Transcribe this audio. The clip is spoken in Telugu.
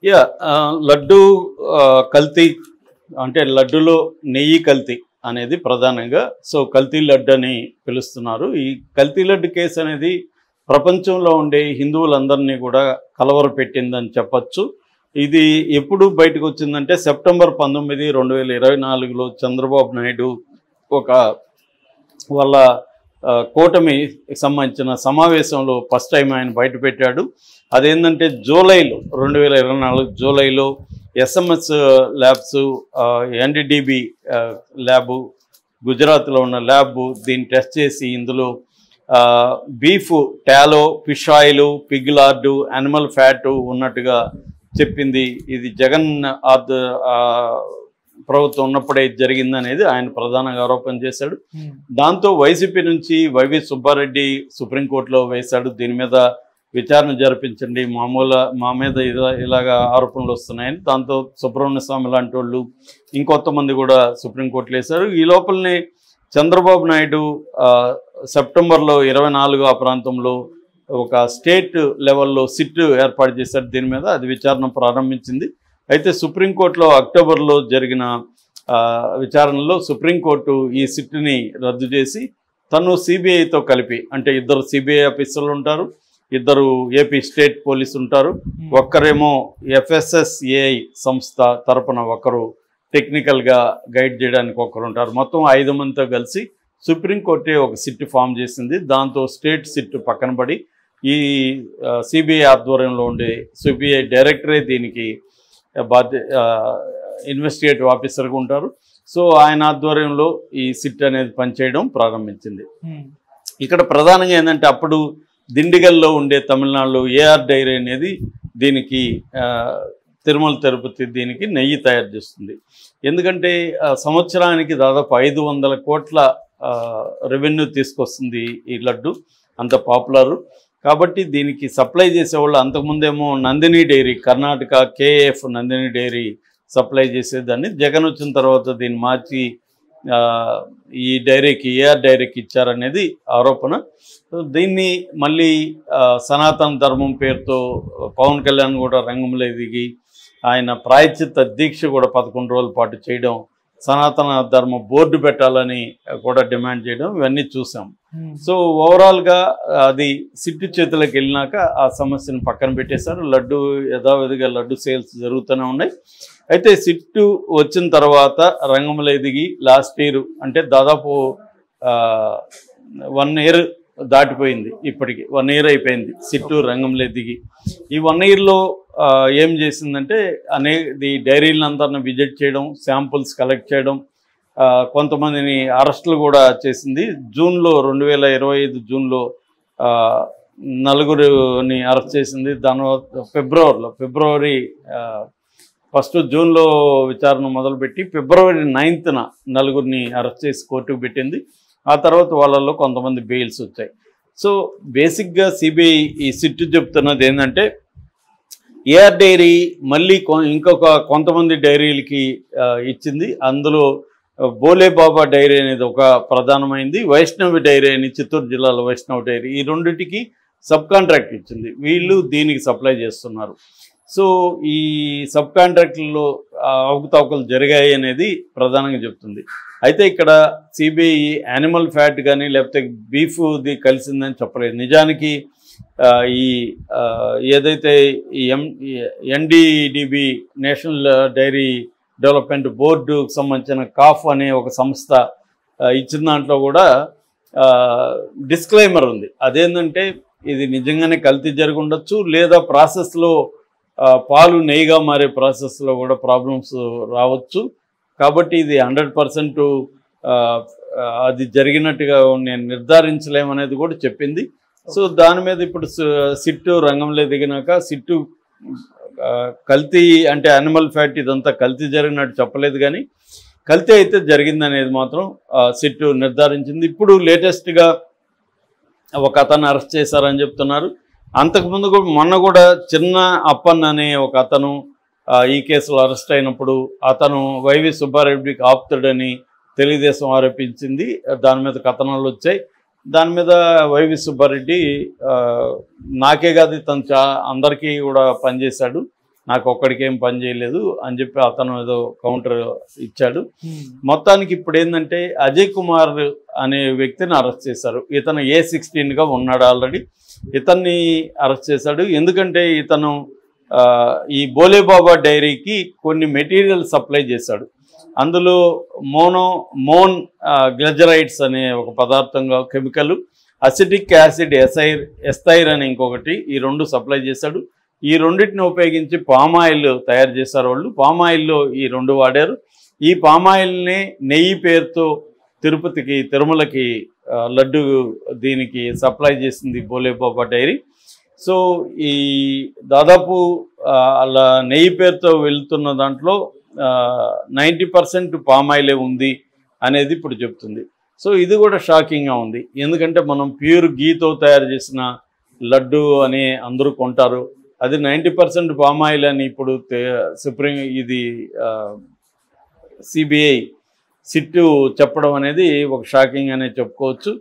యా లడ్డు కల్తీ అంటే లడ్డులో నెయ్యి కల్తీ అనేది ప్రధానంగా. సో కల్తీ లడ్డు అని పిలుస్తున్నారు. ఈ కల్తీ లడ్డు కేసు అనేది ప్రపంచంలో ఉండే హిందువులందరినీ కూడా కలవరపెట్టిందని చెప్పచ్చు. ఇది ఎప్పుడు బయటకు వచ్చిందంటే సెప్టెంబర్ 19, 2024లో చంద్రబాబు నాయుడు ఒక వాళ్ళ కూటమికి సంబంధించిన సమావేశంలో ఫస్ట్ టైం ఆయన బయటపెట్టాడు. అదేంటంటే జూలైలో 2024 జూలైలో SMS ల్యాబ్స్ NDDB ల్యాబు గుజరాత్లో ఉన్న ల్యాబ్ దీన్ని టెస్ట్ చేసి ఇందులో beef టాలో, fish oil, Pig lord, animal fat ఉన్నట్టుగా చెప్పింది. ఇది జగన్ ప్రభుత్వం ఉన్నప్పుడే జరిగిందనేది ఆయన ప్రధానంగా ఆరోపణ చేశాడు. దాంతో వైసీపీ నుంచి వైవి సుబ్బారెడ్డి సుప్రీంకోర్టులో వేశాడు. దీని మీద విచారణ జరిపించండి, మా మీద ఇలాగా ఆరోపణలు వస్తున్నాయని. దాంతో సుబ్రహ్మణ్య స్వామి లాంటి వాళ్ళు ఇంకొంతమంది కూడా సుప్రీంకోర్టులో వేశారు. ఈ లోపలనే చంద్రబాబు నాయుడు సెప్టెంబర్లో 24 ఆ ప్రాంతంలో ఒక స్టేట్ లెవెల్లో సిట్ ఏర్పాటు చేశారు. దీని మీద అది విచారణ ప్రారంభించింది. అయితే సుప్రీంకోర్టులో అక్టోబర్లో జరిగిన విచారణలో సుప్రీంకోర్టు ఈ సిట్ని రద్దు చేసి తను సిబిఐతో కలిపి, అంటే ఇద్దరు సిబిఐ ఆఫీసర్లు ఉంటారు, ఇద్దరు ఏపీ స్టేట్ పోలీసు ఉంటారు, ఒక్కరేమో FSSAI సంస్థ తరపున ఒకరు టెక్నికల్గా గైడ్ చేయడానికి ఒకరు ఉంటారు. మొత్తం 5 మందితో కలిసి సుప్రీంకోర్టే ఒక సిట్ ఫామ్ చేసింది. దాంతో స్టేట్ సిట్ పక్కన పడి ఈ సిబిఐ ఆధ్వర్యంలో ఉండే సిబిఐ డైరెక్టరే దీనికి ఇన్వెస్టిగేటివ్ ఆఫీసర్గా ఉంటారు. సో ఆయన ఆధ్వర్యంలో ఈ సిట్ అనేది పనిచేయడం ప్రారంభించింది. ఇక్కడ ప్రధానంగా ఏంటంటే అప్పుడు దిండిగల్లో ఉండే తమిళనాడులో AR డైరీ అనేది దీనికి తిరుమల తిరుపతి దీనికి నెయ్యి తయారు చేస్తుంది. ఎందుకంటే సంవత్సరానికి దాదాపు 500 కోట్ల రెవెన్యూ తీసుకొస్తుంది ఈ లడ్డు, అంత పాపులర్ కాబట్టి దీనికి సప్లై చేసేవాళ్ళు అంతకుముందేమో Nandini dairy, Karnataka KF Nandini dairy supply చేసేదాన్ని. జగన్ వచ్చిన తర్వాత దీన్ని మార్చి ఈ డైరీకి AR డైరీకి ఇచ్చారనేది ఆరోపణ. దీన్ని మళ్ళీ సనాతన ధర్మం పేరుతో పవన్ కళ్యాణ్ కూడా రంగంలో దిగి ఆయన ప్రాయశ్చిత్త దీక్ష కూడా 11 రోజుల పాటు చేయడం, సనాతన ధర్మ బోర్డు పెట్టాలని కూడా డిమాండ్ చేయడం, ఇవన్నీ చూసాం. సో ఓవరాల్గా అది సిట్టు చేతులకు వెళ్ళినాక ఆ సమస్యను పక్కన పెట్టేశారు. లడ్డు యథావిధిగా లడ్డు సేల్స్ జరుగుతూనే ఉన్నాయి. అయితే సిట్టు వచ్చిన తర్వాత రంగంలో ఎదిగి లాస్ట్ ఇయర్ అంటే దాదాపు 1 ఇయర్ దాటిపోయింది. ఇప్పటికి 1 ఇయర్ అయిపోయింది సిట్టు రంగంలో దిగి. ఈ 1 ఇయర్లో ఏం చేసిందంటే ఈ డైరీలందరిని విజిట్ చేయడం, శాంపుల్స్ కలెక్ట్ చేయడం, కొంతమందిని అరెస్టులు కూడా చేసింది. జూన్లో 2025 జూన్లో 4 అరెస్ట్ చేసింది. దాని ఫిబ్రవరి 1 జూన్లో విచారణ మొదలుపెట్టి ఫిబ్రవరి 9న 4 అరెస్ట్ చేసి కోర్టుకు పెట్టింది. ఆ తర్వాత వాళ్ళల్లో కొంతమంది బెయిల్స్ వచ్చాయి. సో బేసిక్గా సిబిఐ ఈ సిట్టు చెప్తున్నది ఏంటంటే AR డైరీ మళ్ళీ ఇంకొక కొంతమంది డైరీలకి ఇచ్చింది. అందులో బోలే బాబా డైరీ అనేది ఒక ప్రధానమైంది, వైష్ణవి డైరీ అని చిత్తూరు జిల్లాలో వైష్ణవ్ డైరీ, ఈ రెండింటికి సబ్ కాంట్రాక్ట్ ఇచ్చింది. వీళ్ళు దీనికి సప్లై చేస్తున్నారు. సో ఈ సబ్ కాంట్రాక్టుల్లో అవకతవకలు జరిగాయి అనేది ప్రధానంగా చెప్తుంది. అయితే ఇక్కడ సిబిఐ యానిమల్ ఫ్యాట్ కానీ లేకపోతే బీఫ్ది కలిసిందని చెప్పలేదు. నిజానికి ఈ ఏదైతే ఈ NDDB నేషనల్ డైరీ డెవలప్మెంట్ బోర్డుకు సంబంధించిన కాఫ్ అనే ఒక సంస్థ ఇచ్చిన దాంట్లో కూడా డిస్క్లైమర్ ఉంది. అదేంటంటే ఇది నిజంగానే కల్తీ జరిగి ఉండొచ్చు, లేదా ప్రాసెస్లో పాలు నెయ్యిగా మారే ప్రాసెస్లో కూడా ప్రాబ్లమ్స్ రావచ్చు. కాబట్టి ఇది 100% అది జరిగినట్టుగా నేను నిర్ధారించలేమనేది కూడా చెప్పింది. సో దాని మీద ఇప్పుడు సిట్టు రంగంలో దిగినాక సిట్టు కల్తీ అంటే యానిమల్ ఫ్యాట్ ఇదంతా కల్తీ జరిగినట్టు చెప్పలేదు, కానీ కల్తీ అయితే జరిగిందనేది మాత్రం సిట్టు నిర్ధారించింది. ఇప్పుడు లేటెస్ట్గా ఒక అతను అరెస్ట్ చేశారని చెప్తున్నారు. అంతకుముందు మొన్న కూడా చిన్న అప్పన్ అనే ఒక అతను ఈ కేసులో అరెస్ట్ అయినప్పుడు అతను వైవి సుబ్బారెడ్డికి ఆప్తుడని తెలుగుదేశం ఆరోపించింది. దాని మీద కథనాలు వచ్చాయి. దాని మీద వైవి సుబ్బారెడ్డి నాకే కాదు తను అందరికీ కూడా పనిచేశాడు, నాకు ఒక్కడికేం పని చేయలేదు అని చెప్పి అతను ఏదో కౌంటర్ ఇచ్చాడు. మొత్తానికి ఇప్పుడు ఏంటంటే అజయ్ కుమార్ అనే వ్యక్తిని అరెస్ట్ చేశారు. ఇతను A16గా ఉన్నాడు ఆల్రెడీ. ఇతన్ని అరెస్ట్ చేశాడు. ఎందుకంటే ఇతను ఈ బోలేబాబా డైరీకి కొన్ని మెటీరియల్ సప్లై చేశాడు. అందులో మోన్ గ్లెజరైడ్స్ అనే ఒక పదార్థంగా కెమికల్, అసిటిక్ యాసిడ్ ఎస్థైర్ అని ఇంకొకటి, ఈ రెండు సప్లై చేశాడు. ఈ రెండింటిని ఉపయోగించి పామాయిల్ తయారు చేశారు వాళ్ళు. పామాయిల్లో ఈ రెండు వాడారు. ఈ పామాయిల్ని నెయ్యి పేరుతో తిరుమలకి లడ్డు దీనికి సప్లై చేసింది బోలేబాబా డైరీ. సో ఈ దాదాపు అలా నెయ్యి పేరుతో వెళ్తున్న దాంట్లో 90% పామాయిలే ఉంది అనేది ఇప్పుడు చెప్తుంది. సో ఇది కూడా షాకింగ్గా ఉంది. ఎందుకంటే మనం ప్యూర్ గీతో తయారు చేసిన లడ్డు అని అందరూ కొంటారు. అది 90% పామాయిల్ అని ఇప్పుడు CBI సిట్టు చెప్పడం అనేది ఒక షాకింగ్ అనే చెప్పుకోవచ్చు.